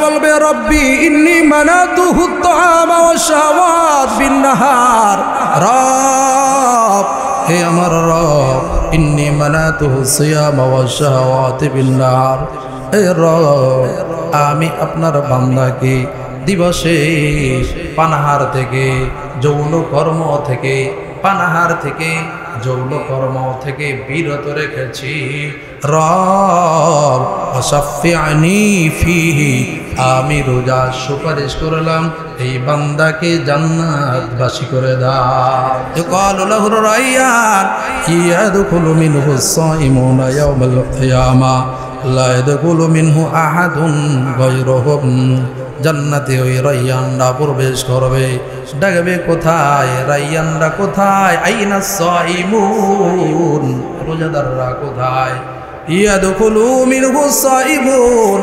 বলবে রব্বি ইন্নী মানাতুহু আত-তাআমা ওয়াশ-শাহওয়াত বিন-নাহার, রব হে আমার রব ইন্নী মানাতুহু সিয়ামা ওয়াশ-শাহওয়াত বিন-নাহার, হে রব আমি আপনার বান্দাকে দিবসে পানাহার থেকে, যৌন কর্ম থেকে, পানাহার থেকে, যৌন কর্ম থেকে বিরত রেখেছি। রব ওয়াশাফি'নি ফিহি, আমি রোজা সুপারিশ করলাম এই বান্দাকে জান্নাতবাসী করে দাও। ইকালু লাহুর রায়্যান ইয়াদখুলু মিনহু আস-সাইমুনা ইয়াওমাল কিয়ামা লা ইয়াদখুলু মিনহু আহাদুন গায়রুহুম, জান্নাতে ওই রায়্যানরা প্রবেশ করবে। ডাকবে কোথায়? রায়্যানরা কোথায়? আইনা সাইমুন, রোজাদাররা কোথায়? ইয়াদখুলু মিনহু সাইমুন,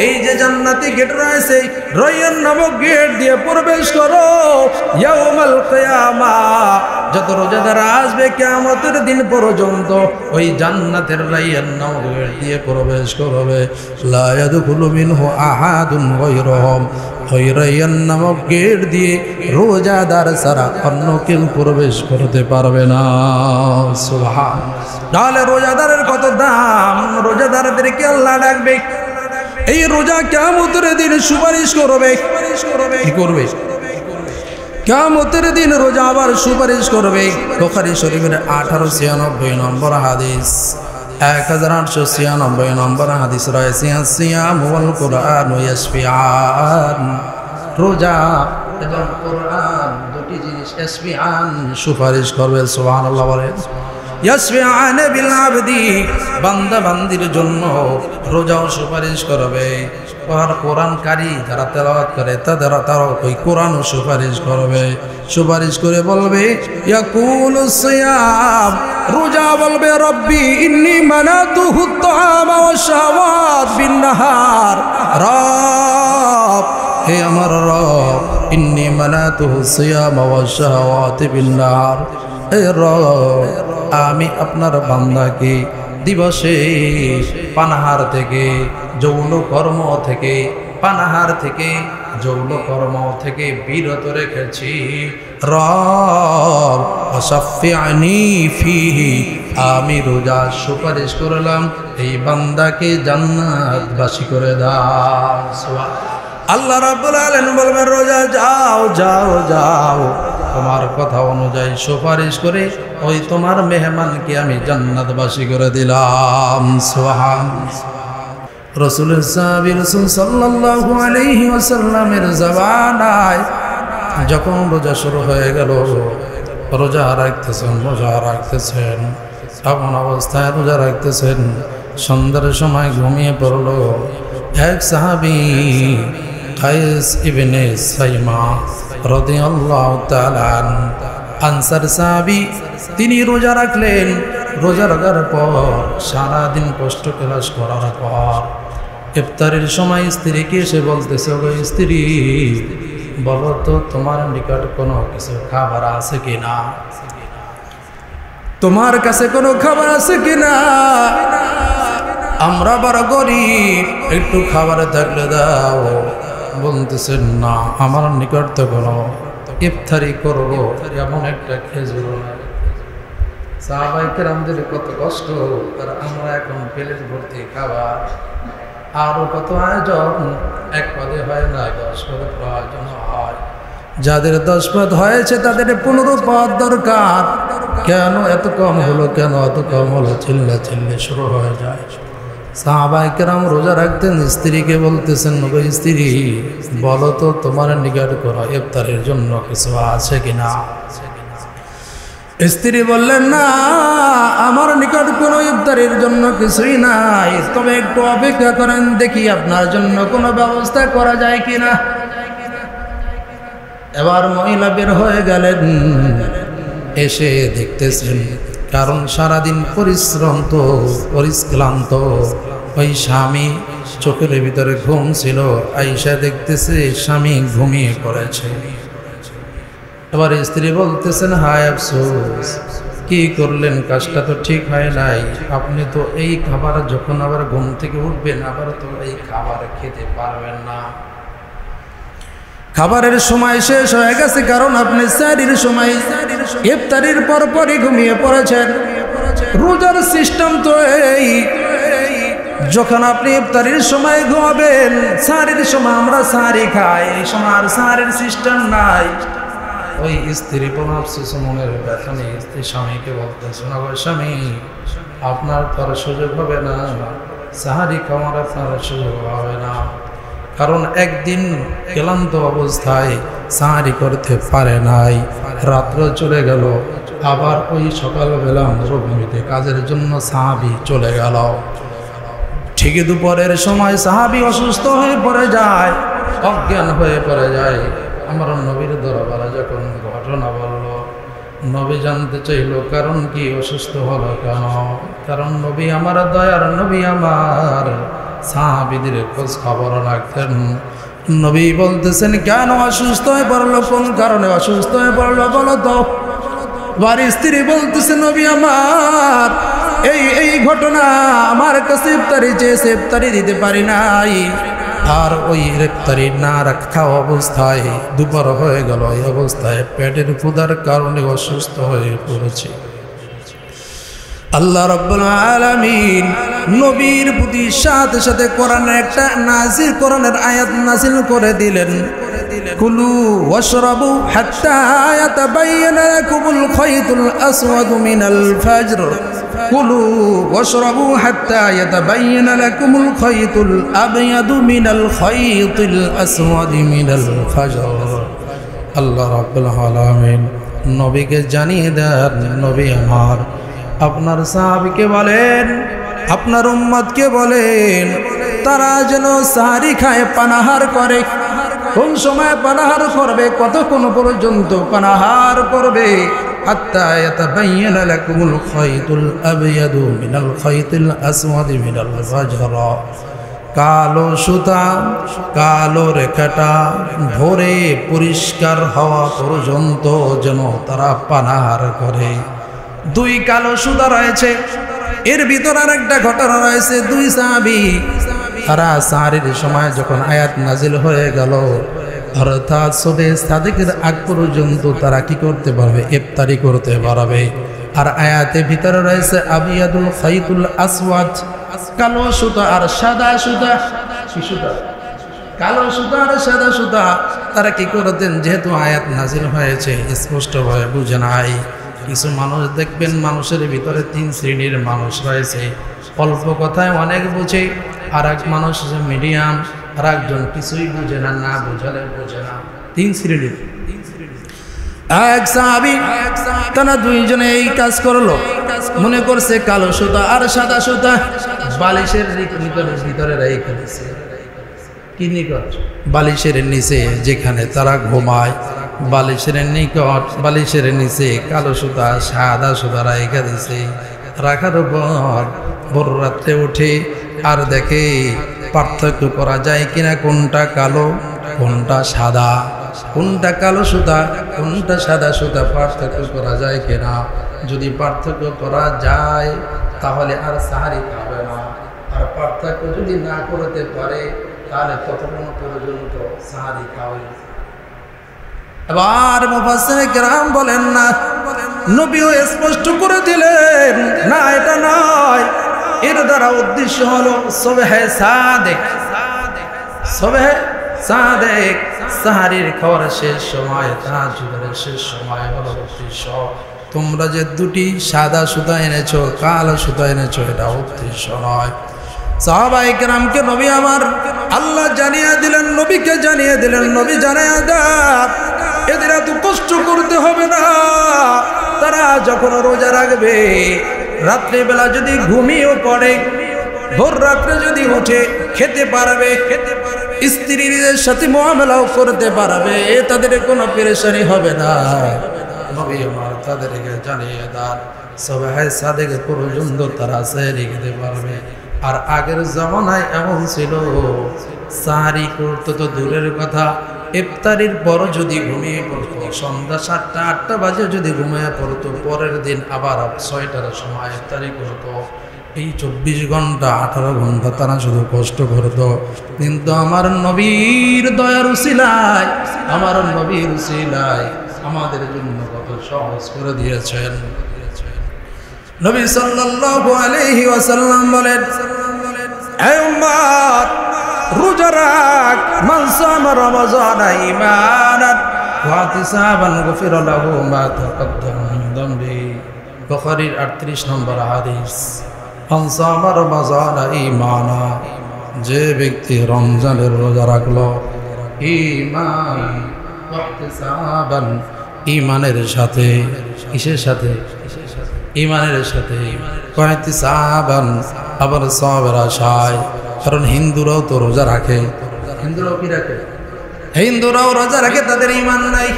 এই যে জান্নাতি গেট রয়েছে রায়্যান নামক গেট দিয়ে প্রবেশ করো। ইয়াউমাল কিয়ামা, যত রোজাদার আসবে কিয়ামতের দিন পর্যন্ত ওই জান্নাতের রায়্যান নামক গেট দিয়ে প্রবেশ করবে। লা ইয়াদখুলু মিনহু আহাদুন গায়রুহুম, ওই রায়্যান নামক গেট দিয়ে রোজাদার ছাড়া অন্য কেউ প্রবেশ করতে পারবে না। সুবহানাল্লাহ। তাহলে রোজাদারের কত দাম! রোজাদারদেরকে আল্লাহ ডাকবে, এই রোজা কিয়ামতের দিন সুপারিশ করবে। কি করবে? কিয়ামতের দিন রোজা আবার সুপারিশ করবে। বুখারী শরীফের 1896 নম্বর হাদিস, 1896 নম্বর হাদিস রয়েছে, সিয়াম ওয়াল কুরআন ইয়াশফিআন, রোজা এবং কোরআন দুটি জিনিস ইয়াশফিআন সুপারিশ করবে। সুবহানাল্লাহ বলেন। ইয়াশফিআন বিল আবদি, বান্দা বান্দির জন্য রোজাও সুপারিশ করবে। আর কোরআনকারী যারা তেলাওয়াত করে তারা ওই কোরআনও সুপারিশ করবে। সুপারিশ করে বলবে ইয়াকুলু সিয়াম, রোজা বলবে রব্বি ইন্নী মানাতুহু আত-তাআমা ওয়াশ-শাহওয়াত বিন-নাহার, রব হে আমার রব ইন্নী মানাতুহু সিয়ামা ওয়াশ-শাহওয়াত বিন-নাহার, হে রব আমি আপনার বান্দাকে দিবসে পানাহার থেকে, যৌন কর্ম থেকে, পানাহার থেকে, যৌন কর্ম থেকে বিরত রেখেছি। রব ওয়াশাফি'নি ফিহি, আমি রোজা সুপারিশ করলাম এই বান্দাকে জান্নাতবাসী করে দাও। সুবহানাল্লাহ। আল্লাহ রাব্বুল আলামিন বলবেন রোজা যাও যাও যাও, তোমার কথা অনুযায়ী সুপারিশ করে ওই তোমার মেহমানকে আমি জান্নাতবাসী করে দিলাম। সুবহানাল্লাহ। রাসূলের সাহাবী রাসূল সাল্লাল্লাহু আলাইহি ওয়াসাল্লামের জামানায় যখন রোজা শুরু হয়ে গেল, রোজা রাখতেছেন, এমন অবস্থায় রোজা রাখতেছেন, সন্ধ্যার সময় ঘুমিয়ে পড়ল এক সাহাবী কায়েস ইবনে সাইমা রাদিয়াল্লাহু তাআলা আনসার সাহাবী। তিনি রোজা রাখলেন। রোজা রাখার পর সারাদিন কষ্ট ক্লাস করার পর ইফতারের সময় স্ত্রীকে এসে বলতেছে, গো স্ত্রী বলো তো তোমার নিকট কোনো কিছু খাবার আছে কিনা, তোমার কাছে কোনো খাবার আছে কিনা, আমরা বড় গরিব, একটু খাবার থাকলে দাও। বলতেছেন না, আমার নিকট তো কোনো ইফতারি করবো এমন একটা খেজুর নাই। সাহাবায়ে কেরামদের কত কষ্ট, আর আমরা এখন প্লেট ভর্তি খাবার, আরো কত আয়োজন, এক পদে হয় না 10 পদে প্রয়োজন হয়। যাদের 10 পদ হয়েছে তাদের 15 পদ দরকার। কেন এত কম হলো, কেন এত কম হলো, চিল্লা শুরু হয়ে যায়। সাহাবায়ে কেরাম রোজা রাখতেন, স্ত্রীকে বলতেছেন, গো স্ত্রী বলো তো তোমার নিকট কোনো ইফতারের জন্য কিছু আছে কিনা। স্ত্রী বললেন, না আমার নিকট কোনো ইফতারের জন্য কিছুই নাই, তবে একটু অপেক্ষা করেন, দেখি আপনার জন্য কোনো ব্যবস্থা করা যায় কিনা। এবার মহিলা বের হয়ে গেলেন, এসে দেখতেছেন, কারণ সারাদিন পরিশ্রান্ত ওই স্বামী চোখের ভিতরে ঘুম ছিল। আয়েশা দেখতেছে স্বামী ঘুমিয়ে পড়েছে। এবার স্ত্রী বলতেছেন, হায় আফসোস, কি করলেন, কাজটা তো ঠিক হয় নাই। আপনি তো এই খাবার যখন আবার ঘুম থেকে উঠবেন আবার তো এই খাবার খেতে পারবেন না। খাবারের সময় শেষ হয়ে গেছে, কারণ আপনি সাহরির সময় ইফতারির পরপরই ঘুমিয়ে পড়েছেন। রোজার সিস্টেম তো এই, যখন আপনি ইফতারির সময় ঘুমাবেন, সাহরির সময় আমরা সাহরি খাই, এই সময় আর সাহরির সিস্টেম নাই। ওই স্ত্রী কোনো আফসোস মনের ব্যথা নেই, স্ত্রী স্বামীকে বলতেছে, না গো স্বামী, আপনার তো আর সুযোগ হবে না, সাহারি খাওয়ার আপনার সুযোগ হবে না, কারণ একদিন ক্লান্ত অবস্থায় সাহারি করতে পারে নাই, রাত্র চলে গেল, আবার ওই সকালবেলা মরুভূমিতে কাজের জন্য সাহাবি চলে গেল। ঠিকই দুপুরের সময় সাহাবি অসুস্থ হয়ে পড়ে যায়, অজ্ঞান হয়ে পড়ে যায়। আমার নবীর দরবারে যখন ঘটনা বলল, নবী জানতে চাইল কারণ কি, অসুস্থ হলো কেন? কারণ নবী আমার দয়ার নবী, আমার সাহাবীদের খোঁজ খবর রাখতেন। নবী বলতেছেন, কেন অসুস্থ হয়ে পড়লো, কোন কারণে অসুস্থ হয়ে পড়লো বলো তো। বাড়ির স্ত্রী বলতেছে, নবী আমার এই ঘটনা, আমার কাছে ইফতারি চেয়েছে, ইফতারি দিতে পারি নাই, আর ওই ইফতারি না রাখা অবস্থায় দুপুর হয়ে গেল, এই অবস্থায় পেটের ক্ষুধার কারণে অসুস্থ হয়ে পড়েছে। আল্লাহ রাব্বুল আলামিন নবীর প্রতি সাথে সাথে কোরআনের একটা নাজিল, কোরআনের আয়াত নাজিল করে দিলেন, কুলু ওয়াশরাবু হাত্তা ইয়াতাবায়ানা লাকুমুল খায়তুল আসওয়াদু মিনাল ফাজর, কুলু ওয়াশরাবু হাত্তা ইয়াতাবায়ানা লাকুমুল খায়তুল আবয়াদু মিনাল খায়তিল আসওয়াদি মিনাল ফাজর। আল্লাহ রাব্বুল আলামিন নবীকে জানিয়ে দেন, নবী আমার, আপনার সাহাবীকে বলেন, আপনার উম্মতকে বলেন, তারা যেন সাহারি খায়, পানাহার করে। কোন সময় পানাহার করবে, কতক্ষণ পর্যন্ত পানাহার করবে? হাত্তা ইয়াতাবায়ানা লাকুমুল খায়তুল আবয়াদু মিনাল খায়তিল আসওয়াদি মিনাল ফাজর। কালো সুতা, কালো রেখাটা ভরে পরিষ্কার হওয়া পর্যন্ত যেন তারা পানাহার করে। দুই কালো সুতা রয়েছে, এর ভিতর আর একটা ঘটনা রয়েছে। দুই সাহাবী তারা সাহারির সময় যখন আয়াত নাজিল হয়ে গেল, অর্থাৎ সুবে সাদিকের আগ পর্যন্ত তারা কি করতে পারবে, ইফতারি করতে পারবে। আর আয়াতের ভিতরে রয়েছে আবিয়াদুল খায়তুল আসওয়াদ, কালো সুতা আর সাদা সুতা। কি সুতা? কালো সুতা আর সাদা সুতা। তারা কি করতেন, যেহেতু আয়াত নাজিল হয়েছে স্পষ্টভাবে বুঝে নাই। কিছু মানুষ দেখবেন, মানুষের ভিতরে তিন শ্রেণীর মানুষ রয়েছে, অল্প কথায় অনেক বুঝে, আর এক মানুষ মিডিয়াম, আর একজন কিছুই বুঝে না, না বুঝালে বুঝে না। তিন শ্রেণীর। এক সাহাবী তারা দুইজনে এই কাজ করলো, মনে করছে কালো সুতা আর সাদা সুতা বালিশের ভিতরে রেখে দিয়েছে। কি নিকট? বালিশের নিচে, যেখানে তারা ঘুমায়, বালিশের নিকট, বালিশের নিচে কালো সুতা সাদা সুতা রেখে দিয়েছে। রাখার পর ভোর রাত্রে উঠে আর দেখে পার্থক্য করা যায় কিনা, কোনটা কালো কোনটা সাদা, কোনটা কালো সুতা কোনটা সাদা সুতা পার্থক্য করা যায় কিনা। যদি পার্থক্য করা যায় তাহলে আর সাহারি খাবে না, আর পার্থক্য যদি না করতে পারে তাহলে ততক্ষণ পর্যন্ত সাহারি খাবে। এবার মুফাসসির কেরাম বলেন, না, নবীও স্পষ্ট করে দিলেন, না এটা নয়, এর দ্বারা উদ্দেশ্য হলো সুবহে সাদেক। সুবহে সাদেক সাহারির খাওয়ার শেষ সময়, তাহাজ্জুদের শেষ সময় হলো উদ্দেশ্য। তোমরা যে দুটি সাদা সুতা এনেছো, কালো সুতা এনেছো, এটা উদ্দেশ্য নয়। সাহাবায়ে কেরামকে নবী আমার আল্লাহ জানিয়ে দিলেন, নবীকে জানিয়ে দিলেন, নবী জানিয়ে দেন এদের এত কষ্ট করতে হবে না। তারা যখন রোজা রাখবে, রাত্রিবেলা যদি ঘুমিয়েও পড়ে, ভোর রাত্রে যদি উঠে খেতে পারবে, স্ত্রীদের সাথে মুআমালাও করতে পারবে, তাদের কোনো পেরেশানি হবে না। নবী আমার তাদেরকে জানিয়ে দেন, সুবহে সাদেক পর্যন্ত তারা সাহারি খেতে পারবে। আর আগের জামানায় এমন ছিল, সাহারি করতে তো দূরের কথা, ইফতারির পর যদি ঘুমিয়ে পড়তো, সন্ধ্যা 7টা 8টা বাজে যদি ঘুমিয়ে পড়তো, পরের দিন আবার 6টার সময় ইফতারি করতো। এই 24 ঘন্টা 18 ঘন্টা তারা শুধু কষ্ট করতো। কিন্তু আমার নবীর দয়ার উসিলায়, আমার নবীর উসিলায় আমাদের জন্য কত সহজ করে দিয়েছেন। নবী সাল্লাল্লাহু আলাইহি ওয়াসাল্লাম বলেন, হে উম্মত, রোজা রাখ, মান সামা রমাযান ঈমানান ওয়া ইহতিসাবান গুফিরা লাহু মা তাকাদ্দামা মিন যামবি। বুখারীর 38 নম্বর হাদিস। মান সামা রমাযান ঈমানা, যে ব্যক্তি রমজানের রোজা রাখলো ঈমান ওয়া ইহতিসাবান, ঈমানের সাথে, কিসের সাথে? ঈমানের সাথে। ওয়া ইহতিসাবান, আবার সওয়াবের আশায়। কারণ হিন্দুরাও তো রোজা রাখে। হিন্দুরাও কি রাখে? হিন্দুরাও রোজা রাখে, তাদের ঈমান নাই।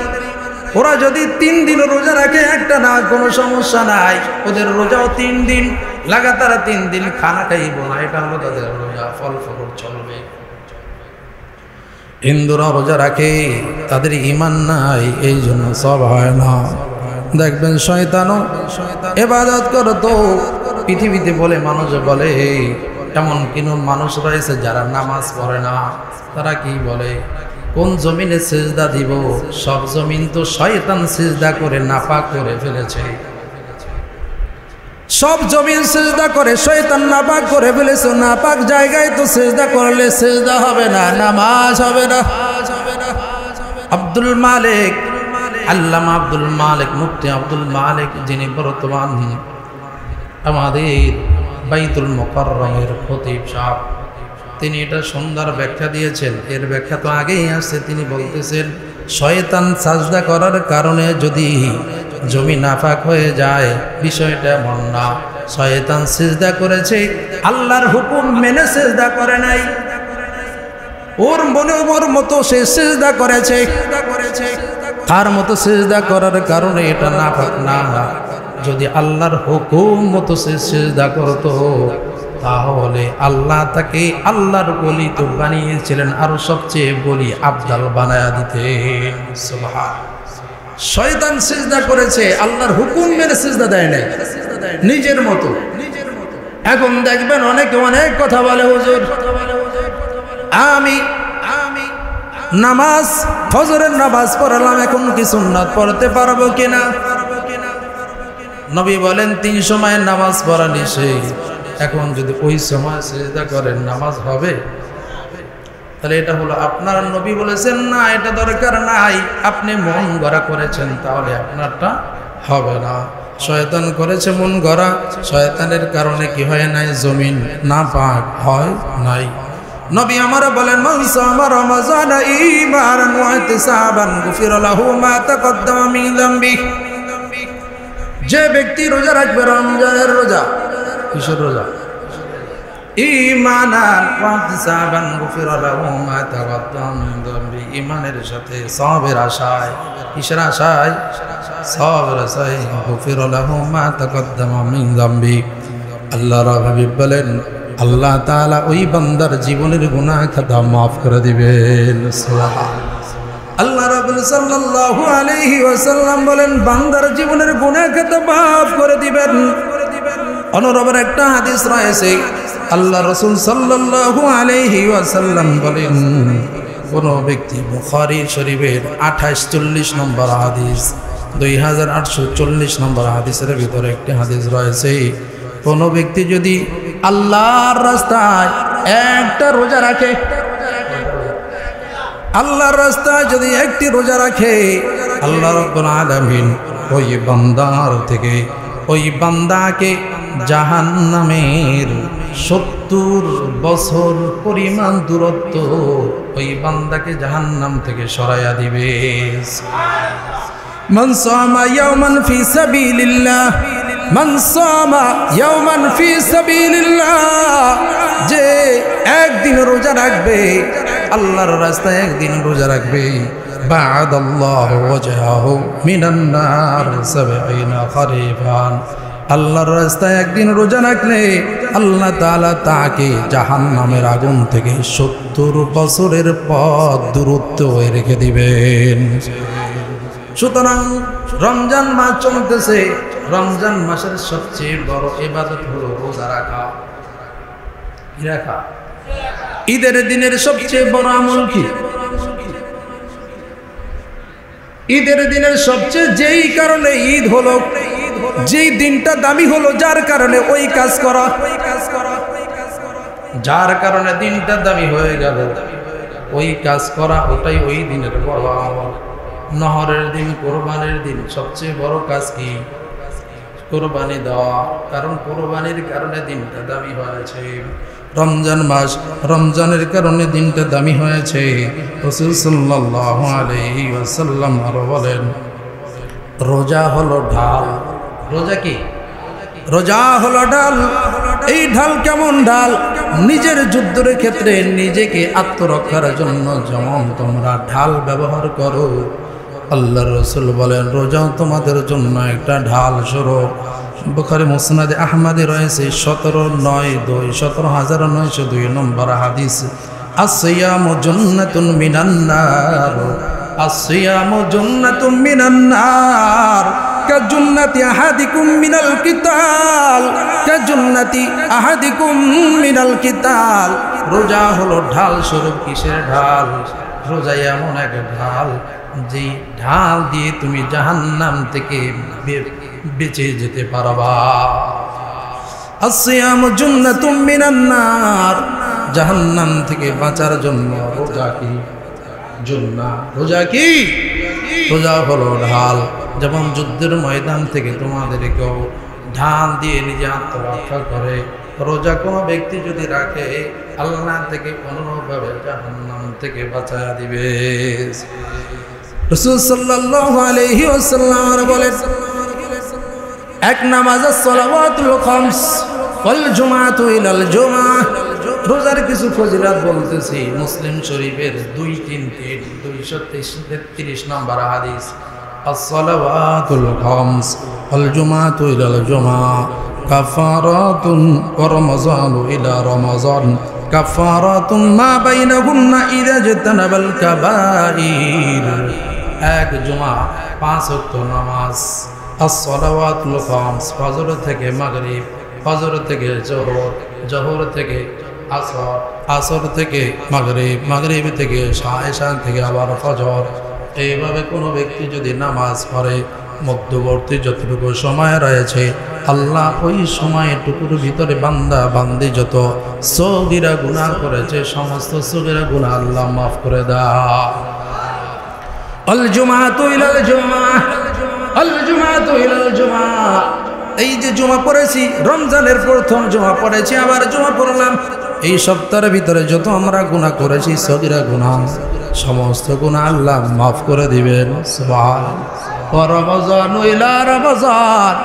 ওরা যদি 3 দিন রোজা রাখে একটা না, কোনো সমস্যা নাই। ওদের রোজাও 3 দিন লাগাতার, 3 দিন খানা খাইব না, এটা হলো তাদের রোজা, ফল ফকর চলবে। হিন্দুরা রোজা রাখে, তাদের ঈমান নাই, এই জন্য সব হয় না। দেখবেন শয়তানও ইবাদত করতো পৃথিবীতে, বলে মানুষ বলে, এমন কিনো মানুষ রয়েছে যারা নামাজ পড়ে না। তারা কি বলে, কোন জমিনে সিজদা দিব? সব জমিন তো শয়তান সিজদা করে নাপাক করে ফেলেছে। সব জমিন সিজদা করে শয়তান নাপাক করে ফেলেছে। নাপাক জায়গায় তো সিজদা করলে সিজদা হবে না, নামাজ হবে না। আব্দুল মালিক, আল্লামা আব্দুল মালিক, মুফতি আব্দুল মালিক, যিনি বর্তমান আমাদের বাইতুল মুকাররমের খতিব সাহেব, তিনি এটা সুন্দর ব্যাখ্যা দিয়েছেন। এর ব্যাখ্যা তো আগেই আসছে। তিনি বলতেছেন, শয়তান সাজদা করার কারণে যদি জমি নাপাক হয়ে যায়, বিষয়টা এমন না। শয়তান সিজদা করেছে, আল্লাহর হুকুম মেনে সিজদা করে নাই। ওর মনে ওর মতো সে সিজদা করেছে, তার মতো সিজদা করার কারণে এটা নাপাক না। যদি আল্লাহর হুকুম মতো সে সিজদা করতো, তাহলে আল্লাহ তাকে আল্লাহর ওলি তো বানিয়েছিলেন, আরো সবচেয়ে বলি আফদাল বানায়া দিতেন। সুবহানাল্লাহ। শয়তান সিজদা করেছে, আল্লাহর হুকুম মেনে সিজদা দেয় নাই, নিজের মতো। এখন দেখবেন অনেকে অনেক কথা বলে, হুজুর আমি নামাজ, ফজরের নামাজ পড়লাম, এখন কি সুন্নাত পড়তে পারবো কিনা? নবী বলেন 3 সময়ের নামাজ পড়া নিষেধ। এখন যদি ওই সময় সিজদা করেন, নামাজ হবে? তাহলে এটা হলো আপনার নবী বলেছেন না, এটা দরকার নাই, আপনি মন গড়া করেছেন, তাহলে আপনারটা হবে না। শয়তান করেছে মন গড়া, শয়তানের কারণে কি হয় নাই? জমিন নাপাক হয় নাই। নবী আমার বলেন, মান সামা রমাযান ঈমানান ওয়া ইহতিসাবান গুফিরা লাহু মা তাকাদ্দামা মিন যামবি। যে ব্যক্তি রোজা রাখবে, রমজানের রোজা, কিসের রোজা? ঈমানান ওয়া ইহতিসাবান গুফিরা লাহু মা তাকাদ্দামা মিন যামবি। ঈমানের সাথে, সওয়াবের আশায়। কিসের আশায়? সওয়াবের আশায়। গুফিরা লাহু মা তাকাদ্দামা মিন যামবি। আল্লাহর হাবিব বলেন, আল্লাহ তাআলা ওই বান্দার জীবনের গুনাহ খাতা মাফ করে দিবেন। আল্লাহ রাব্বুল সাল্লাল্লাহু আলাইহি ওয়াসাল্লাম বলেন, বান্দার জীবনের গুনাহ খাতা মাফ করে দিবেন। অনুরূপের একটা হাদিস রয়েছে, আল্লাহ রাসূল সাল্লাল্লাহু আলাইহি ওয়াসাল্লাম বলেন, কোন ব্যক্তি, বুখারী শরীফের 28-40 নম্বর হাদিস, 2840 নম্বর হাদিসের ভিতরে একটি হাদিস রয়েছে, কোন ব্যক্তি যদি আল্লাহর রাস্তায় একটা রোজা রাখে, আল্লাহর রাস্তায় যদি একটি রোজা রাখে, আল্লাহ রাব্বুল আলামিন ওই বান্দার থেকে, ওই বান্দাকে জাহান্নামের 70 বছর পরিমাণ দূরত্ব ওই বান্দাকে জাহান্নাম থেকে সরাইয়া দিবে। মান সামা ইয়াওমান ফি সাবিলিল্লাহ, মান সামা ইয়াওমান ফি সাবিলিল্লাহ, যে একদিন রোজা রাখবে, আল্লাহর রাস্তায় একদিন রোজা রাখবে, বা'দাল্লাহু ওয়াজহাহু মিনান নার 70 খরিফান, আল্লাহর রাস্তায় একদিন রোজা রাখলে আল্লাহ তাআলা তাকে জাহান্নামের আগুন থেকে 70 বছরের পথ দূরত্ব রেখে দিবেন। সুতরাং রমজান মাস চলতেছে, রমজান মাসের সবচেয়ে বড় ইবাদত হলো রোজা রাখা। কি রাখা? ঈদের দিনের সবচেয়ে বড় আমল কি? ঈদের দিনের সবচেয়ে যেই কারণে ঈদ হলো, যেই দিনটা দামি হলো, যার কারণে ওই কাজ করা, যার কারণে দিনটা দামি হয়ে গেল, ওই কাজ করা, ওটাই ওই দিনের বড় আমল। নহরের দিন, কোরবানির দিন সবচেয়ে বড় কাজ কি? কোরবানি দেওয়া, কারণ কোরবানির কারণে দিনটা দামি হয়েছে। রমজান মাস, রমজানের কারণে দিনটা দামি হয়েছে। রাসূল সাল্লাল্লাহু আলাইহি ওয়াসাল্লাম আরো বলেন, রোজা হলো ঢাল। রোজা কি? রোজা হলো ঢাল। এই ঢাল কেমন ঢাল? নিজের যুদ্ধের ক্ষেত্রে নিজেকে আত্মরক্ষার জন্য যেমন তোমরা ঢাল ব্যবহার করো, আল্লাহর রাসূল বলেন রোজা তোমাদের জন্য একটা ঢাল স্বরূপ। বুখারী মুসনাদে আহমদে রয়েছে 17902 নম্বর হাদিস, আসিয়ামু জান্নাতুন মিনান নার, আসিয়ামু জান্নাতুন মিনান নার, কাজুন্নাতি আহাদিকুম মিনাল কিতাল, কাজুন্নাতি আহাদিকুম মিনাল কিতাল। রোজা হলো ঢাল স্বরূপ। কিসের ঢাল? রোজা এমন এক ঢাল যে ঢাল দিয়ে তুমি জাহান্নাম থেকে বেঁচে যেতে পারবা। আসিয়ামু জান্নাতুম মিনান নার, জাহান্নাম থেকে বাঁচার জন্য রোজা কি? জান্নাত। রোজা কি? রোজা হলো ঢাল। যেমন যুদ্ধের ময়দান থেকে তোমাদেরকেও ঢাল দিয়ে নিজে আত্মরক্ষা করে, রোজা কোনো ব্যক্তি যদি রাখে আল্লাহ থেকে কোনোভাবে জাহান্নাম থেকে বাঁচায়া দিবে। রাসূল সাল্লাল্লাহু আলাইহি ওয়াসাল্লাম বলেন, এক নামাজ সালাওয়াতুল খামস ওয়াল জুমআতু ইলাল জুমআহ। রোজার কিছু ফজিলত বলতেছি, মুসলিম শরীফের 233 নম্বর হাদিস, as-salawatul khams wal jumu'atu ila al-jumu'ah kafaratun wa ramazanu ila ramazan kafaratun ma bainahunna idha ijtanaba al-kaba'ir। এক জুমা 5 ওয়াক্ত নামাজ, as-salawatul khams, ফজর থেকে মাগরিব, ফজর থেকে জোহর, জোহর থেকে আসর, আসর থেকে মাগরিব, মাগরিব থেকে এশা থেকে আবার ফজর। এইভাবে কোনো ব্যক্তি যদি নামাজ পড়ে, মধ্যবর্তী যতটুকু সময় রয়েছে আল্লাহ ওই সময়টুকুর ভিতরে বান্দা বান্দি যত সগীরা গুনাহ করেছে সমস্ত সগীরা গুনাহ আল্লাহ মাফ করে দেয়। আল জুমআতু ইলাল জুমআহ, আল জুমআতু ইলাল জুমআহ। এই যে জুমা পড়েছি, রমজানের প্রথম জুমা পড়েছি, আবার জুমা পড়লাম, এই সপ্তাহের ভিতরে যত আমরা গুনাহ করেছি সগীরা গুনাহ সমস্ত গুনাহ আল্লাহ মাফ করে দিবেন। সুবহানাল্লাহ। ওয়া রমাজানু ইলা রমাজান,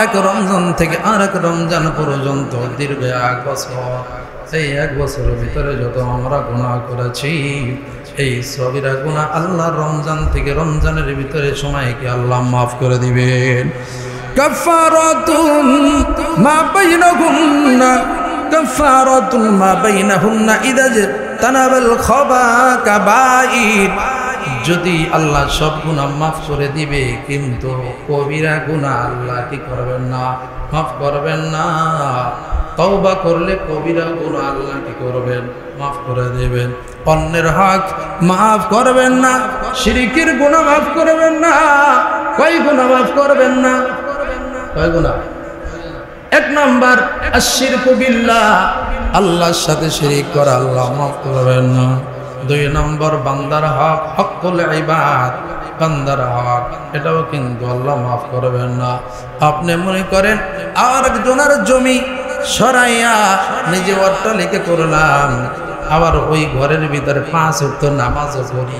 এক রমজান থেকে আরেক রমজান পর্যন্ত দীর্ঘ 1 বছর, এই 1 বছরের ভিতরে যত আমরা গুনাহ করেছি এই সগীরা গুনাহ আল্লাহ রমজান থেকে রমজানের ভিতরে সময়কে আল্লাহ মাফ করে দিবেন। কাফারাতুন মা বাইনাহুন্না, কাফারাতুন মা বাইনাহুন্না ইযা তানাবাল কাবাইর। যদি আল্লাহ সব গুনাহ মাফ করে দিবে, কিন্তু কবিরা গুনাহ আল্লাহ কি করবেন না? মাফ করবেন না। তওবা করলে কবিরা গুনাহ আল্লাহ কি করবেন? মাফ করে দেবেন। অন্যের হক মাফ করবেন না, শিরকের গুনাহ মাফ করবেন না। কয় গুনাহ মাফ করবেন না? কয় গুনাহ? 1 নাম্বার আশরিকু বিল্লাহ, আল্লাহর সাথে শিরিক করা আল্লাহ মাফ করবেন না। 2 নম্বর বান্দার হক, হকুল ইবাদ, বান্দার হক, এটাও কিন্তু আল্লাহ মাফ করবেন না। আপনি মনে করেন আর একজনের জমি সরাইয়া নিজে অট্টালিকা করলাম, আবার ওই ঘরের ভিতরে 5 ওয়াক্ত নামাজও পড়ি,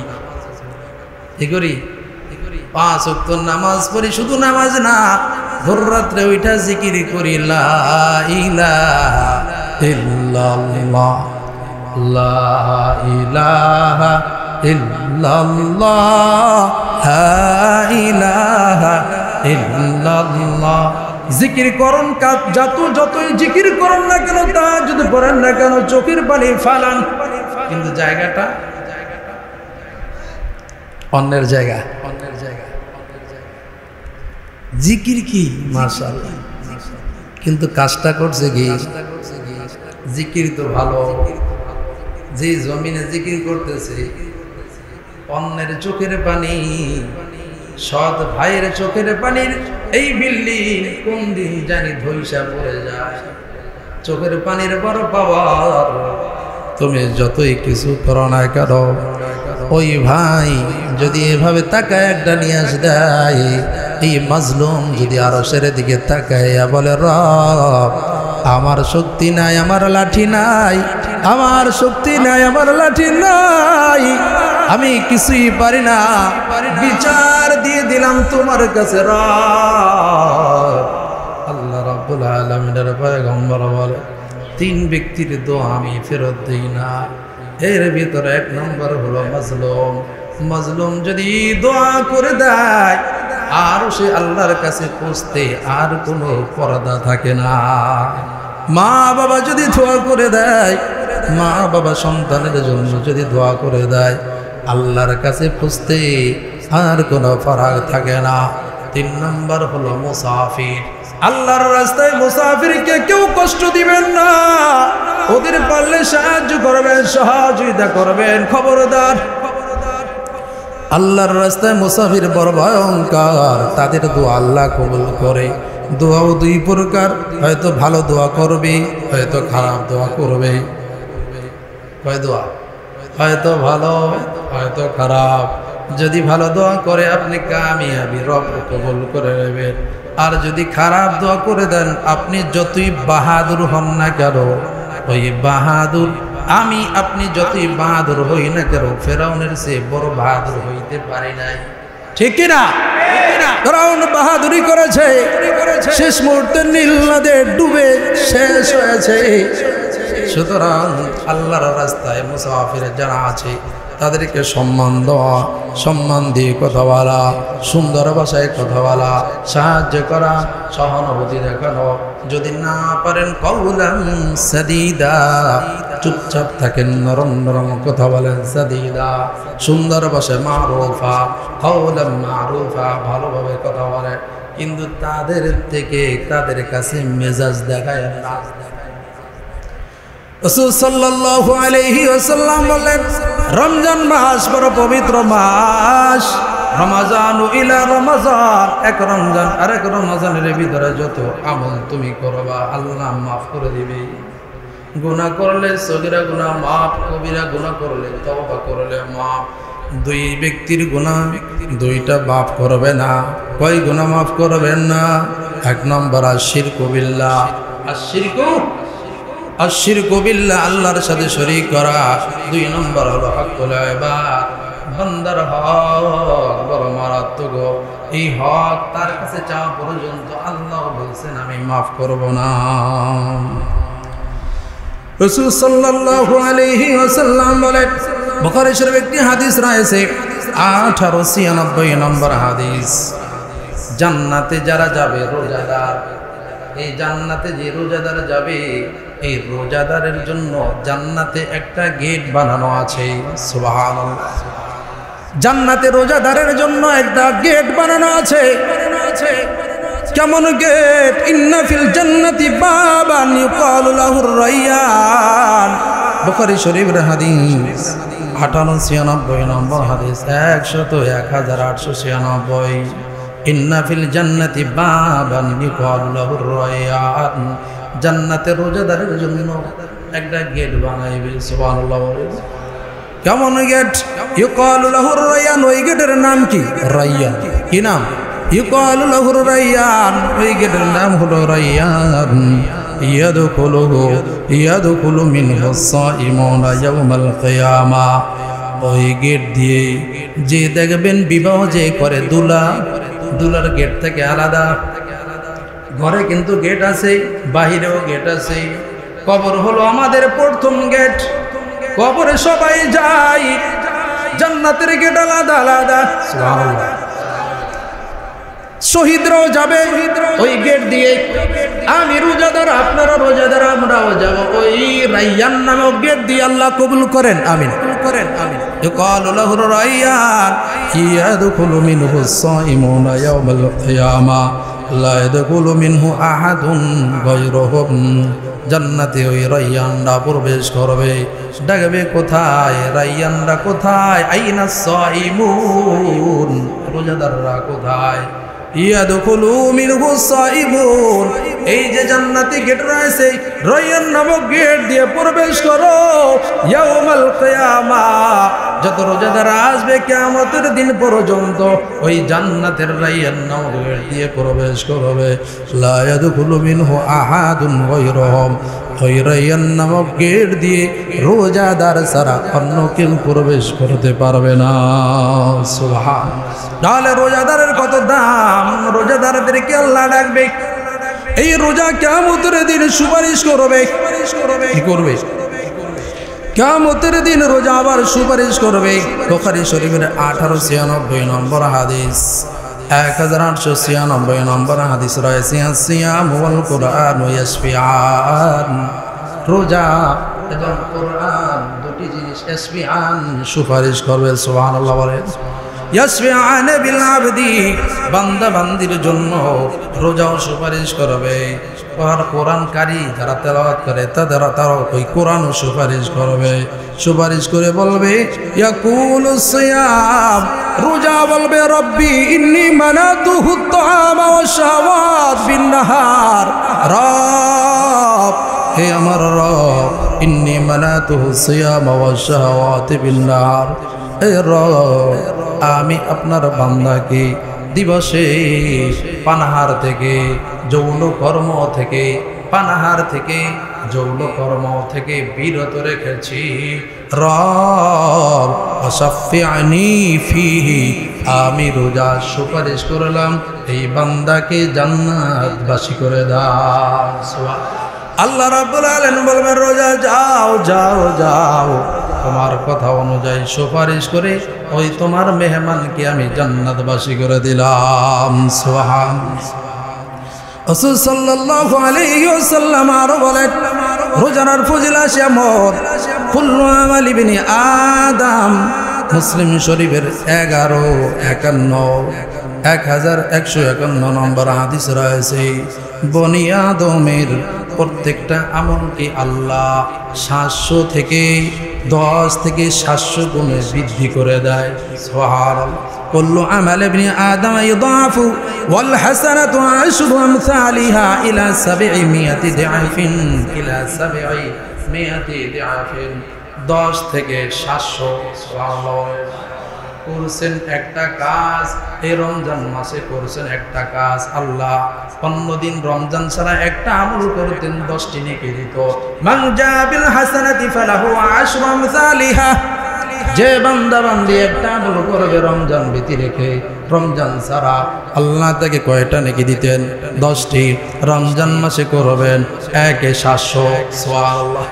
কি করি? 5 ওয়াক্ত নামাজ পড়ি। শুধু নামাজ না, ভোর রাত্রে ওইটা জিকির করি, লা ইলাহা ইল্লাল্লাহ, লা ইলাহা ইল্লাল্লাহ, লা ইলাহা ইল্লাল্লাহ, জিকির করুন, যতই জিকির করুন না কেন, তাহাজ্জুদ পড়েন না কেন, চোখের পানি ফালান, কিন্তু জায়গাটা অন্যের জায়গা। জিকির কি মাশাআল্লাহ, কিন্তু কাজটা করছে কি? জিকির তো ভালো, যে জমিনে জিকির করতেছে অন্যের চোখের পানি, সৎ ভাইয়ের চোখের পানির এই বিল্ডিং কোন দিন জানি ধৈসা পড়ে যায়। চোখের পানির বড় পাওয়ার, তুমি যতই কিছু করো না কেন, ওই ভাই যদি এভাবে তাকায় একটা নিয়াজ দেয়, এই মাজলুম যদি আরশের দিকে তাকায় বলে, রব আমার শক্তি নাই, আমার লাঠি নাই, আমার শক্তি নাই, আমার লাঠি নাই, আমি কিছুই পারি না, বিচার দিয়ে দিলাম তোমার কাছে রব। আল্লাহ রাব্বুল আলামিনের পয়গম্বর বলে, 3 ব্যক্তির দোয়া আমি ফেরত দেই না। এর ভিতরে 1 নম্বর হলো মাজলুম। মাজলুম যদি দোয়া করে দেয় আর সে আল্লাহর কাছে পৌঁছতে আর কোনো পর্দা থাকে না। মা বাবা যদি দোয়া করে দেয়, মা বাবা সন্তানের জন্য যদি দোয়া করে দেয়, আল্লাহর কাছে পৌঁছতে আর কোনো ফারাক থাকে না। 3 নম্বর হলো মুসাফির। আল্লাহর রাস্তায় মুসাফিরকে কেউ কষ্ট দিবেন না, ওদের পারলে সাহায্য করবেন, সহযোগিতা করবেন। খবরদার, আল্লাহর রাস্তায় মুসাফির বড় ভয়ঙ্কর, তাদের দোয়া আল্লাহ কবুল করে। দোয়াও 2 প্রকার, হয়তো ভালো দোয়া করবে, হয়তো খারাপ দোয়া করবে। কয় দোয়া? হয়তো ভালো, হয়তো খারাপ। যদি ভালো দোয়া করে আপনি কামিয়াবি, রব কবুল করে নেবেন। আর যদি খারাপ দোয়া করে দেন, আপনি যতই বাহাদুর হন না কেন, ওই বাহাদুর আপনি যতই বাহাদুর হই না কেন, ফেরাউনের চেয়ে বড় বাহাদুর হইতে পারি নাই। ঠিক কিনা? ফেরাউন বাহাদুরি করেছে, শেষ মুহূর্তে নীল নদে ডুবে শেষ হয়েছে। সুতরাং আল্লাহর রাস্তায় মুসাফির যারা আছে তাদেরকে সম্মান দেওয়া, সম্মান দিয়ে কথা বলা, সুন্দর ভাষায় কথা বলা, সাহায্য করা, সহানুভূতি দেখানো। যদি না পারেন কওলান সাদীদা, চুপচাপ থাকেন, নরম নরম কথা বলেন। সাদীদা সুন্দর ভাষায়, মারুফা কওলান মারুফা, ভালোভাবে কথা বলেন, কিন্তু তাদের কাছে মেজাজ দেখায় না। রাসূল সাল্লাল্লাহু আলাইহি ওয়াসাল্লাম বলেন, রমজান মাস বড় পবিত্র মাস। রমাজানু ইলা রমাজান, এক রমজান আরেক রমজানের ভিতরে যত আমল তুমি করবা আল্লাহ মাফ করে দিবে। গুনাহ করলে সগীরা গুনাহ মাফ, কবিরা গুনাহ করলে তওবা করলে মাফ। 2 ব্যক্তির গুনাহ 2টা মাফ করবে না। কয় গুনাহ মাফ করবেন না? 1 নম্বর আশিরকু বিল্লাহ, আশিরকু বিল্লাহ, আল্লাহর সাথে শরীক করা। 2 নম্বর হলো হকুল ইবাদ, বান্দার হক বড় মারাত্মক। এই হক তার কাছে চাওয়া পর্যন্ত আল্লাহ বলছেন আমি মাফ করব না। রাসূল সাল্লাল্লাহু আলাইহি ওয়াসাল্লাম বলেন, বুখারী শরীফ একটি হাদিস রয়েছে, 1896 নম্বর হাদিস। জান্নাতে যারা যাবে রোজাদার, এই জান্নাতে যে রোজাদার যাবে, এই রোজাদারের জন্য জান্নাতে একটা গেট বানানো আছে। সুবহানাল্লাহ, জান্নাতে রোজাদারের জন্য একটা গেট বানানো আছে। কেমন গেট? ইন্না ফিল জান্নাতি বাবান ইউকালু লাহুর রায়্যান। বুখারী শরীফের হাদিস 1896 নম্বর হাদিস, 1896। ইন্না ফিল জান্নাতি বাবান ইউকালু লাহুর রায়্যান, জান্নাতে রোজাদারের জন্য একটা গেট বানাইবে। সুবহানাল্লাহ। কেমন গেট? ইউকালু লাহুর রায়্যান, ওই গেটের নাম কি? রায়্যান। কি নাম? ইউকালু লাহুর রায়্যান, ওই গেটের নাম হলো রায়্যান। ইয়াদখুলু মিনহু সাইমুনা ইয়াওমাল কিয়ামা। ওই গেট দিয়ে যে দেখবেন বিবাহ যে করে, দুলার গেট থেকে আলাদা। ঘরে কিন্তু গেট আছে, বাহিরেও গেট আছে। কবর হলো আমাদের প্রথম গেট, কবরে সবাই যায়, জান্নাতের গেট আলাদা আলাদা। সুবহানাল্লাহ। শহীদরাও যাবে ওই গেট দিয়ে, আমি রোজাদার, আপনারা রোজাদার, আমরাও যাব ওই রাইয়ান নামক গেট দিয়ে। আল্লাহ কবুল করেন, আমিন করেন, আমিন। ইকালু লাহুর রাইয়ান ইয়াদখুলু মিনহু সাইমুনা ইয়াওমাল কিয়ামা লা ইয়াদখুলু মিনহু আহাদুন গায়রুহুম। জান্নাতে ওই রাইয়ানরা প্রবেশ করবে, ডাকবে কোথায়, রাইয়ানরা কোথায়, আইনা সাইমুন, রোজাদাররা কোথায়, ইয়াদখুলু মিনহু সাইমুন। এই যে জান্নাতি গেট রয়েছে, রাইয়ান নামক গেট দিয়ে প্রবেশ করো। ইয়াউমাল কিয়ামা, যত রোজাদার আসবে কিয়ামতের দিন পর্যন্ত ওই জান্নাতের রাইয়ান নামক গেট দিয়ে প্রবেশ করবে। লা ইয়াদখুলু মিনহু আহাদুন গায়রুহুম, ওই রাইয়ান নামক গেট দিয়ে রোজাদার ছাড়া অন্য কেউ প্রবেশ করতে পারবে না। সুবহান। তাহলে রোজাদারের কত দাম, রোজাদারদেরকে আল্লাহ ডাকবে। এই রোজা কিয়ামতের দিন সুপারিশ করবে। কি করবে? কিয়ামতের দিন রোজা আবার সুপারিশ করবে। বুখারী শরীফের 1896 নম্বর হাদিস, 1896 নম্বর হাদিস রয়েছে, সিয়াম ওয়াল কুরআন ইয়াশফিআন, রোজা এবং কোরআন দুটি জিনিস ইয়াশফিআন সুপারিশ করবে। সুবহানাল্লাহ বলেন। ইয়াশফিআন বিল আবদি, বান্দা বান্দির জন্য রোজাও সুপারিশ করবে। আর কোরআনকারী যারা তেলাওয়াত করে তারা ওই কোরআনও সুপারিশ করবে। সুপারিশ করে বলবে ইয়াকুলু সিয়াম, রোজা বলবে রব্বি ইন্নী মানাতুহু আত-তাআমা ওয়াশ শাহওয়াত বিন নাহার, রব হে আমার রব, ইন্নী মানাতুহু সিয়ামা ওয়াশ শাহওয়াত বিন নাহার, হে রব আমি আপনার বান্দাকে দিবসে পানাহার থেকে, যৌন কর্ম থেকে, পানাহার থেকে, যৌন কর্ম থেকে বিরত রেখেছি। রব আশাফিআনি ফিহি, আমি রোজা সুপারিশ করলাম এই বান্দাকে জান্নাতবাসী করে দাও। আল্লাহ রাব্বুল আলামিন বলবেন রোজা যাও যাও যাও, তোমার কথা অনুযায়ী সুপারিশ করে ওই তোমার মেহমানকে আমি জান্নাতবাসী করে দিলাম। সুবহানাল্লাহ। রাসূল সাল্লাল্লাহু আলাইহি ওয়াসাল্লাম আরো বলেন রোজার ফজিলত এমন, কুল্লু আমালি ইবনি আদম, মুসলিম শরীফের 1151 নম্বর হাদিস রয়েছে, বনি আদমের প্রত্যেকটা আমলকে আল্লাহ 700 থেকে 10 থেকে 700 গুণে বৃদ্ধি করে দেয়। সুবহানাল্লাহ। কুল্লু আমাল ইবনি আদম ইউদাফু ওয়াল হাসানাতু আশরু আমসালিহা ইলা 700 দিআফিন, ইলা 700 দিআফিন, 10 থেকে 700। সুবহানাল্লাহ। করছেন একটা কাজ, এই রমজান মাসে করছেন একটা কাজ, আল্লাহ অন্যদিন রমজান ছাড়া একটা আমল করতেন 10টি নেকি দিত। মান জাবিল হাসানাতি ফালাহু আশরু আমসালিহা, যে বান্দা বান্দি একটা আমল করবে রমজান ভীতি রেখে, রমজান ছাড়া আল্লাহ তাকে কয়টা নেকি দিতেন? 10টি। রমজান মাসে করবেন 1/700। সুবহানাল্লাহ।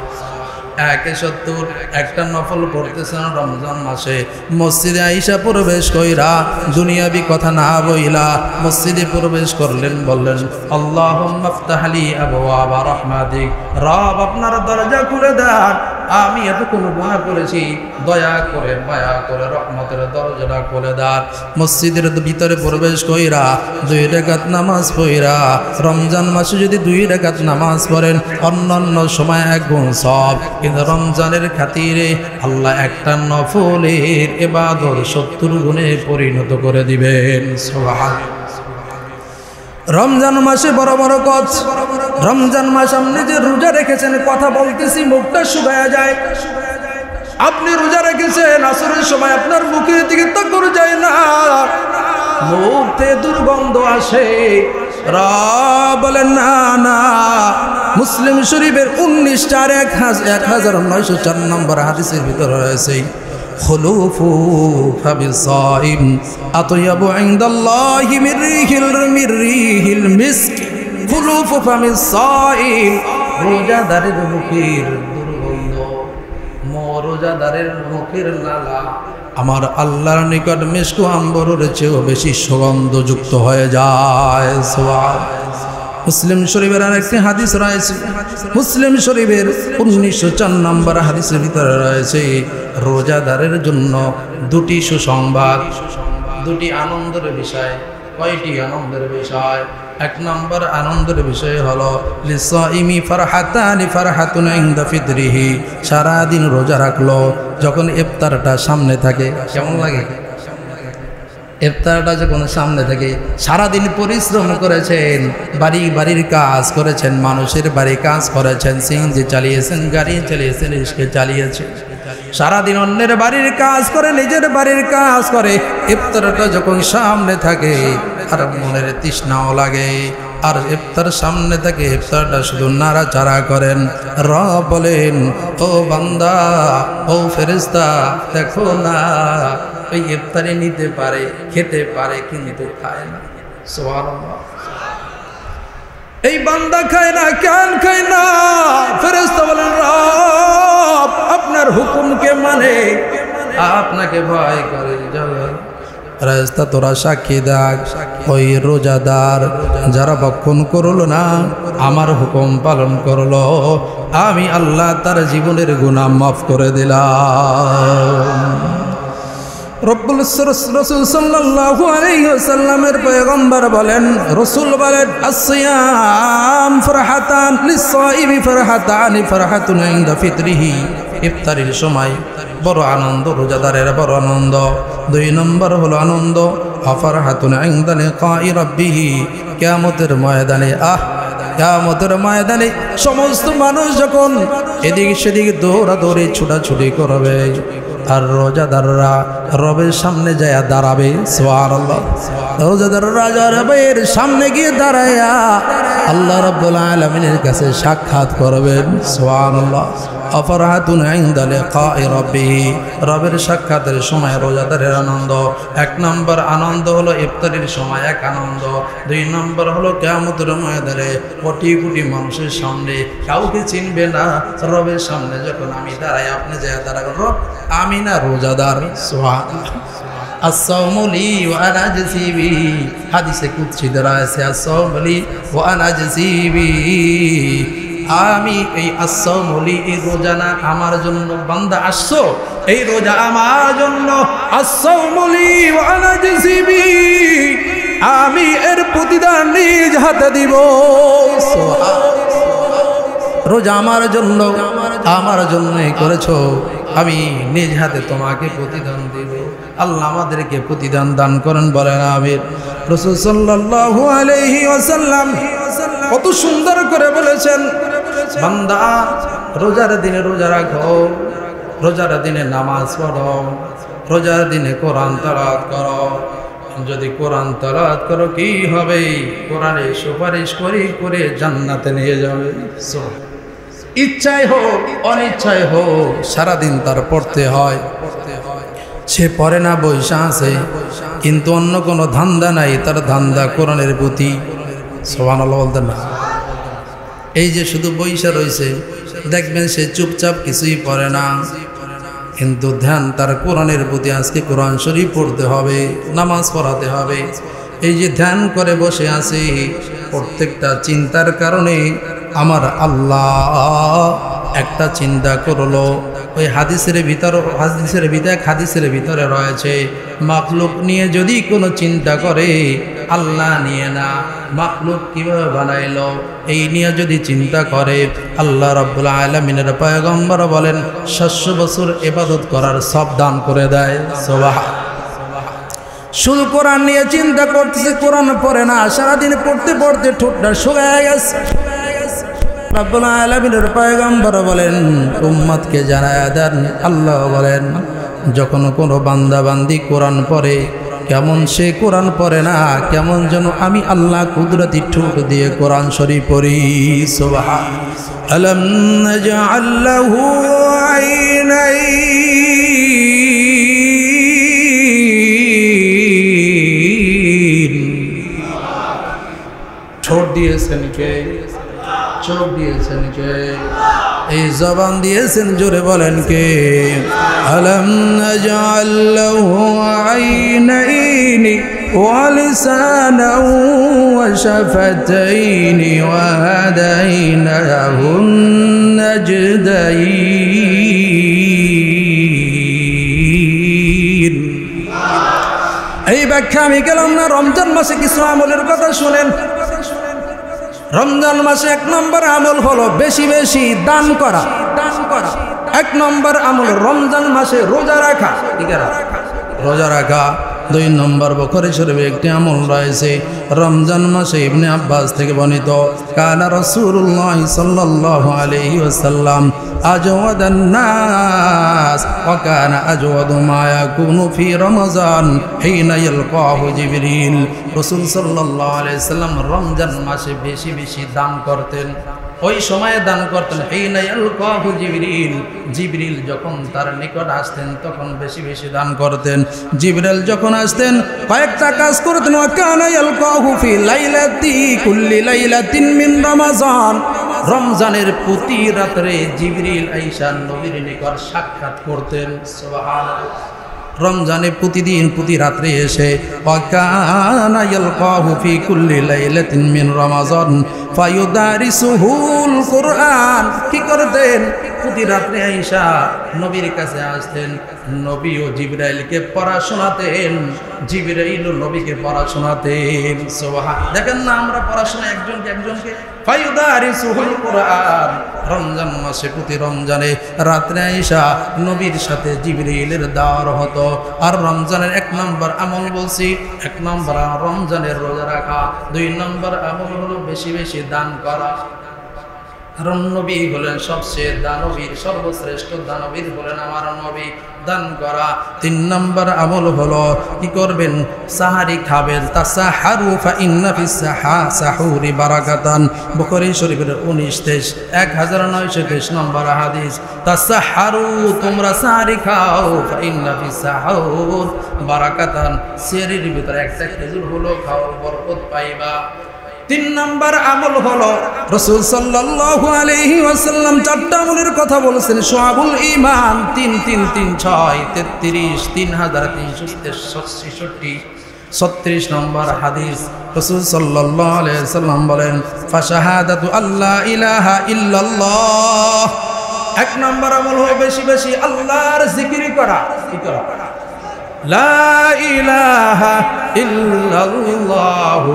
1/70 একটা নফল পড়তেছেন রমজান মাসে, মসজিদে আইসা প্রবেশ কইরা দুনিয়াবি কথা না বইলা মসজিদে প্রবেশ করলেন, বললেন আল্লাহুম্মা ইফতাহলি আবওয়াবা রাহমাতিক, রব আপনার দরজা খুলে দেন, আমি এতক্ষণ গুনাহ করেছি, দয়া করে মায়া করে রহমতের দরজাটা খুলে দেন। মসজিদের ভিতরে প্রবেশ কইরা 2 রাকাত নামাজ পড়া, রমজান মাসে যদি 2 রাকাত নামাজ পড়েন অন্যান্য সময় 1 গুণ সওয়াব, কিন্তু রমজানের খাতিরে আল্লাহ একটা নফলের ইবাদত 70 গুণে পরিণত করে দিবেন। সুবহানাল্লাহ। রমজান মাসে বড় বড় কাজ, রমজান মাস আপনি যে রোজা রেখেছেন, কথা বলতেছি মুখটা শুকায়া যায়। আপনি রোজা রেখেছেন, আসরের সময় আপনার মুখের দিকে তাকানো যায় না, মুখ থেকে দুর্গন্ধ আসে। রব বলেন না না। মুসলিম শরীফের 19/1904 নম্বর হাদিসের ভিতরে রয়েছে খুলুফু ফাবিসাইম আতয়াবু ইনদাল্লাহি মির রিহিল মিস্ক, খুলুফু ফাবিসাইম, রোজাদারের মুখের দুর্গন্ধ, রোজাদারের মুখের লালা আমার আল্লাহর নিকট মিশকু আম্বরের চেয়েও বেশি সুগন্ধযুক্ত হয়ে যায়। মুসলিম শরীফের আরেকটি হাদিস রয়েছে, মুসলিম শরীফের 1904 নম্বর হাদিসের ভিতরে রয়েছে, রোজাদারের জন্য দুটি সুসংবাদ, দুটি আনন্দের বিষয়। কয়টি আনন্দের বিষয়? এক নম্বর আনন্দের বিষয় হলো লিসাইমি ফারহাতানি ফারহাতুন ইনদা ফিতরিহি, সারাদিন রোজা রাখলো, যখন ইফতারটা সামনে থাকে কেমন লাগে? ইফতারটা যখন সামনে থাকে, সারাদিন পরিশ্রম করেছেন, বাড়ির কাজ করেছেন, মানুষের বাড়ি কাজ করেছেন, সিএনজি চালিয়েছেন, গাড়ি চালিয়েছেন, রিক্সা চালিয়েছেন, সারাদিন অন্যের বাড়ির কাজ করে, নিজের বাড়ির কাজ করে, ইফতারটা যখন সামনে থাকে আর মনের তৃষ্ণাও লাগে, আর ইফতার সামনে থাকে, ইফতারটা শুধু নাড়াচাড়া করেন, রব বলেন ও বান্দা, ও ফেরেশতা, দেখো না ওই ইফতারি নিতে পারে, খেতে পারে, কিন্তু খায় না। সুবহানাল্লাহ। এই বান্দা খায় না, কেন খায় না? ফেরেশতা বলেন রব আপনার হুকুমকে মানে, আপনাকে ভয় করে। ফেরেশতা তোরা সাক্ষী দেখ, ওই রোজাদার যারা ভক্ষণ করলো না, আমার হুকুম পালন করলো, আমি আল্লাহ তার জীবনের গুনাহ মাফ করে দিলাম। রব্বুল রাসূল সাল্লাল্লাহু আলাইহি ওয়াসাল্লামের পয়গম্বর বলেন, রাসূল বলেন আসসিয়াম ফারহাতান লিসাইমি ফারহাতানি ফারহাতুন ইনদা ফিতরিহি, ইফতারের সময় বড় আনন্দ, রোজাদারের বড় আনন্দ। দুই নম্বর হলো আনন্দ ফারহাতুন ইনদা লিকাই রাব্বিহি, কিয়ামতের ময়দানে, কিয়ামতের ময়দানে সমস্ত মানুষ যখন এদিক সেদিক দৌড়াদৌড়ি ছুটাছুটি করবে, আর রোজাদাররা রবের সামনে যায় দাঁড়াবে। সুবহানাল্লাহ। রোজাদাররা রবের সামনে গিয়ে দাঁড়ায়া আল্লাহ রাব্বুল আলামিনের কাছে সাক্ষাৎ করবেন। সুবহানাল্লাহ। আফরাহাতুন ইনদা লিকাই রাব্বিহি, রবের সাক্ষাতের সময় রোজাদারের আনন্দ। এক নম্বর আনন্দ হলো ইফতারের সময় এক আনন্দ। দুই নম্বর হলো কিয়ামতের ময়দানে কোটি কোটি মানুষের সামনে, কাউকে চিনবে না, রবের সামনে যখন আমি দাঁড়াই, আপনি যায় দাঁড়াবেন, রব আমি না রোজাদার। সুবহানাল্লাহ। আসসাওমু লি ওয়া আনা আজজি বিহি, হাদিসে কুদসি দ্বারা আছে আসসাওমু লি ওয়া আনা আজজি বিহি, আমি এই আসসাওমু লি, এই রোজা না আমার জন্য, বান্দা আসছো এই রোজা আমার জন্য, আসসাওমু লি ওয়া আনা আজজি বিহি, আমি এর প্রতিদান নিজ হাতে দিব। রোজা আমার জন্য, আমার জন্যই করেছো, আমি নিজ হাতে তোমাকে প্রতিদান দিব। আল্লাহ আমাদেরকে প্রতিদান দান করেন, বলেন আমিন। রাসূল সাল্লাল্লাহু আলাইহি ওয়াসাল্লাম কত সুন্দর করে বলেছেন, বান্দা রোজার দিনে রোজা রাখো, রোজার দিনে নামাজ পড়ো, রোজার দিনে কোরআন তেলাওয়াত করো। যদি কোরআন তেলাওয়াত করো কি হবে? কোরআনে সুপারিশ করে জান্নাতে নিয়ে যাবে। ইচ্ছায় হোক অনিচ্ছায় হোক সারাদিন তার পড়তে হয়, সে পড়ে না, বৈশা আছে, কিন্তু অন্য কোনো ধান্দা নাই, তার ধান্দা কোরআনের প্রতি। সুবহানাল্লাহ বলতেন না? এই যে শুধু বৈশা রয়েছে, দেখবেন সে চুপচাপ কিছুই পড়ে না, কিন্তু ধ্যান তার কোরআনের প্রতি। আজকে কোরআন শরীফ পড়তে হবে, নামাজ পড়াতে হবে, এই যে ধ্যান করে বসে আছে, প্রত্যেকটা চিন্তার কারণে আমার আল্লাহ একটা চিন্তা করলো। ওই হাদিসের ভিতরে রয়েছে, মাখলুক নিয়ে যদি কোনো চিন্তা করে, আল্লাহ নিয়ে না, মাখলুক কিভাবে বানাইলো এই নিয়ে যদি চিন্তা করে, আল্লাহ রাব্বুল আলামিনের পয়গম্বর বলেন 700 বছর ইবাদত করার সব দান করে দেয়। সুবহানাল্লাহ। শুধু কোরআন নিয়ে চিন্তা করতেছে, কোরআন পড়ে না, সারাদিন পড়তে পড়তে ঠোঁটটা শুকায় গেছে। রাব্বুল আলামিনের পয়গম্বর বলেন উম্মতকে জানায়া দেন, আল্লাহ বলেন যখন কোনো বান্দা বান্দি কোরআন পড়ে, কেমন সে কোরআন পড়ে না, কেমন যেন আমি আল্লাহ কুদরতি ঠোঁট দিয়ে কোরআন শরীফ পড়ি। সুবহানাল্লাহ। আলাম নাজআল লাহু আইনাইন, ঠোঁট দিয়েছেন কে? চোখ দিয়েছেন কে? এই জবান দিয়েছেন জোরে বলেন কে? আলাম নাজআল লাহু আইনাইনি ওয়া লিসানান ওয়া শাফাতাইনি ওয়া হাদাইনাহুন নাজদাইন। এই ব্যাখ্যা আমি গেলাম না। রমজান মাসে কিছু আমলের কথা শুনেন। রমজান মাসে 1 নম্বর আমল হলো বেশি বেশি দান করা। দান করা 1 নম্বর আমল। রমজান মাসে রোজা রাখা। ঠিক আছে, রোজা রাখা। 2 নম্বর বুখারী শরীফে একটি আমল রয়েছে রমজান মাসে ইবনে আব্বাস থেকে বর্ণিত, কানা রাসূলুল্লাহ সাল্লাল্লাহু আলাইহি ওয়াসাল্লাম আজওয়াদান নাস ওয়া কানা আজওয়াদু মা ইয়াকুনু ফি রমজান হিনা ইয়ালকাহু জিবরিল। রাসূল সাল্লাল্লাহু আলাইহি ওয়াসাল্লাম রমজান মাসে বেশি বেশি দান করতেন। ওই সময়ে দান করতেন হিনা ইয়ালকাহু জিবরিল। জিবরিল যখন তার নিকট আসতেন তখন বেশি বেশি দান করতেন। জিবরিল যখন আসতেন কয়েকটা কাজ করতেন। ওয়া কানা ইয়ালকাহু ফি লাইলাতি কুল্লি লাইলাতিন মিন রমাজান। রমজানের প্রতি রাতে জিবরিল আইসা নবীর নিকট সাক্ষাৎ করতেন। সুবহানাল্লাহ। রমজানে প্রতিদিন প্রতি রাত্রে এসে ওয়া কানা ইয়ালকাহু ফি কুল্লি লাইলাতিন মিন রমাজান ফায়ুদারিসুহুল কুরআন। কি করতেন? প্রতি রাত্রে আইসা নবীর কাছে আসতেন। নবী ও জিবরাইলকে পড়া শোনাতেন। জিবরাইল ও নবীকে পড়া শোনাতেন। সুবহানাল্লাহ। দেখেন না আমরা পড়াশোনা একজনকে ফায়ুদারিসুহুল কুরআন। রমজান মাসে প্রতি রমজানে রাত্রে আইসা নবীর সাথে জিবরাইলের দাওয়ার হতো। আর রমজানের 1 নম্বর আমল বলছি, 1 নম্বর রমজানের রোজা রাখা। 2 নম্বর আমল হলো বেশি বেশি দান করা। কারণ নবী হলেন সবচেয়ে দানবীর, সর্বশ্রেষ্ঠ দানবীর হলেন আমার নবী। দান করা। 3 নম্বর আমল হলো কি করবেন? সাহারি খাবেন। তাসাহারু ফা ইন্না ফিস সাহুরি বারাকাতান। বুখারী শরীফের 1923 নম্বর হাদিস। তাসাহারু, তোমরা সাহারি খাও। ফা ইন্না ফিস সাহুর বারাকাতান। সেহরির ভিতরে একটা খেজুর হলো খাও, বরকত পাইবা। 3 নম্বর আমল হলো রাসূল সাল্লাল্লাহু আলাইহি ওয়াসাল্লাম 4টা আমলের কথা বলেছেন। শুআবুল ঈমান 3336 33 3366 36 নম্বর হাদিস। রাসূল সাল্লাল্লাহু আলাইহি ওয়াসাল্লাম বলেন ফাশাহাদাতু আল্লা ইলাহা ইল্লাল্লাহ। 1 নম্বর আমল হলো বেশি বেশি আল্লাহর জিকির করা। কি করা? লা ইলাহা ইল্লাল্লাহু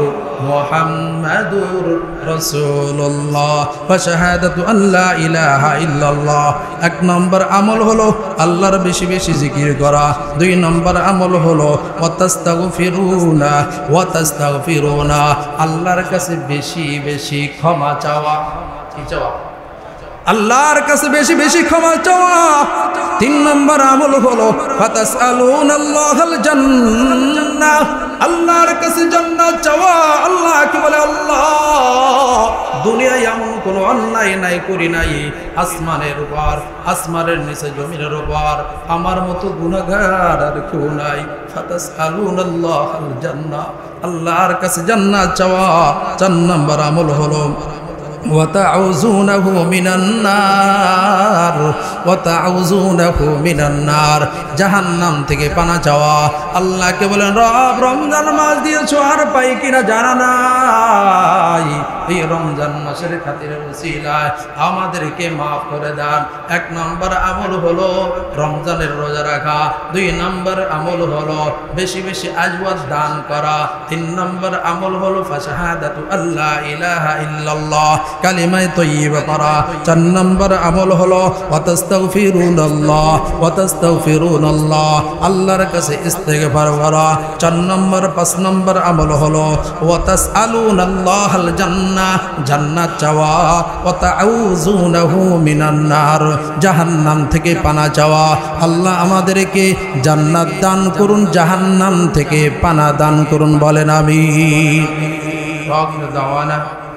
মুহাম্মাদুর রাসূলুল্লাহ ওয়া শাহাদাতু আল্লা ইলাহা ইল্লাল্লাহ। 1 নম্বর আমল হলো আল্লাহর বেশি বেশি জিকির করা। 2 নম্বর আমল হলো ওয়া তাস্তাগফিরুনা, আল্লাহর কাছে বেশি বেশি ক্ষমা চাওয়া। কি চাওয়া? আল্লাহর কাছে বেশি বেশি ক্ষমা চাওয়া। 3 নম্বর আমল হলো ফাতাসআলুনাল্লাহাল জান্নাহ, আল্লাহর কাছে জান্নাত চাওয়া। আল্লাহ কি বলে? আল্লাহ, দুনিয়ায় এমন কোনো অন্যায় নাই করি নাই, আসমানের উপর, আসমানের নিচে জমিনের উপর আমার মতো গুনাহগার আর কেউ নাই। ফাতাসআলুনাল্লাহাল জান্নাহ, আল্লাহর কাছে জান্নাত চাওয়া। 4 নম্বর আমল হলো وتعوذونه من النار وتعوذونه من النار, জাহান্নাম থেকে পানা চাওয়া। আল্লাহকে বলেন রব রমজান মাস দিয়েছো আর পাই কিনা জানা নাই, এই রমজান মাসের খাতিরে ওসিলায় আমাদেরকে মাফ করে দেন। 1 নম্বর আমল হলো রমজানের রোজা রাখা। 2 নম্বর আমল হলো বেশি বেশি আজওয়াত দান করা। 3 নম্বর আমল হলো ফাশাহাদাতু আল্লা ইলাহা ইল্লাল্লাহ, কালিমায়ে তাইয়্যিবা পড়া। 4 নম্বর আমল হলো ওয়াতাস্তাগফিরুনাল্লাহ ওয়াতাস্তাগফিরুনাল্লাহ, আল্লাহর কাছে ইস্তেগফার করা। 4 নম্বর 5 নম্বর আমল হলো ওয়াতাসআলুনাল্লাহাল জান্নাহ, জান্নাত চাওয়া। ওয়াতাউযুনাহু মিনান নার, জাহান্নাম থেকে পানা চাওয়া। আল্লাহ আমাদেরকে জান্নাত দান করুন, জাহান্নাম থেকে পানা দান করুন, বলেন আমিন।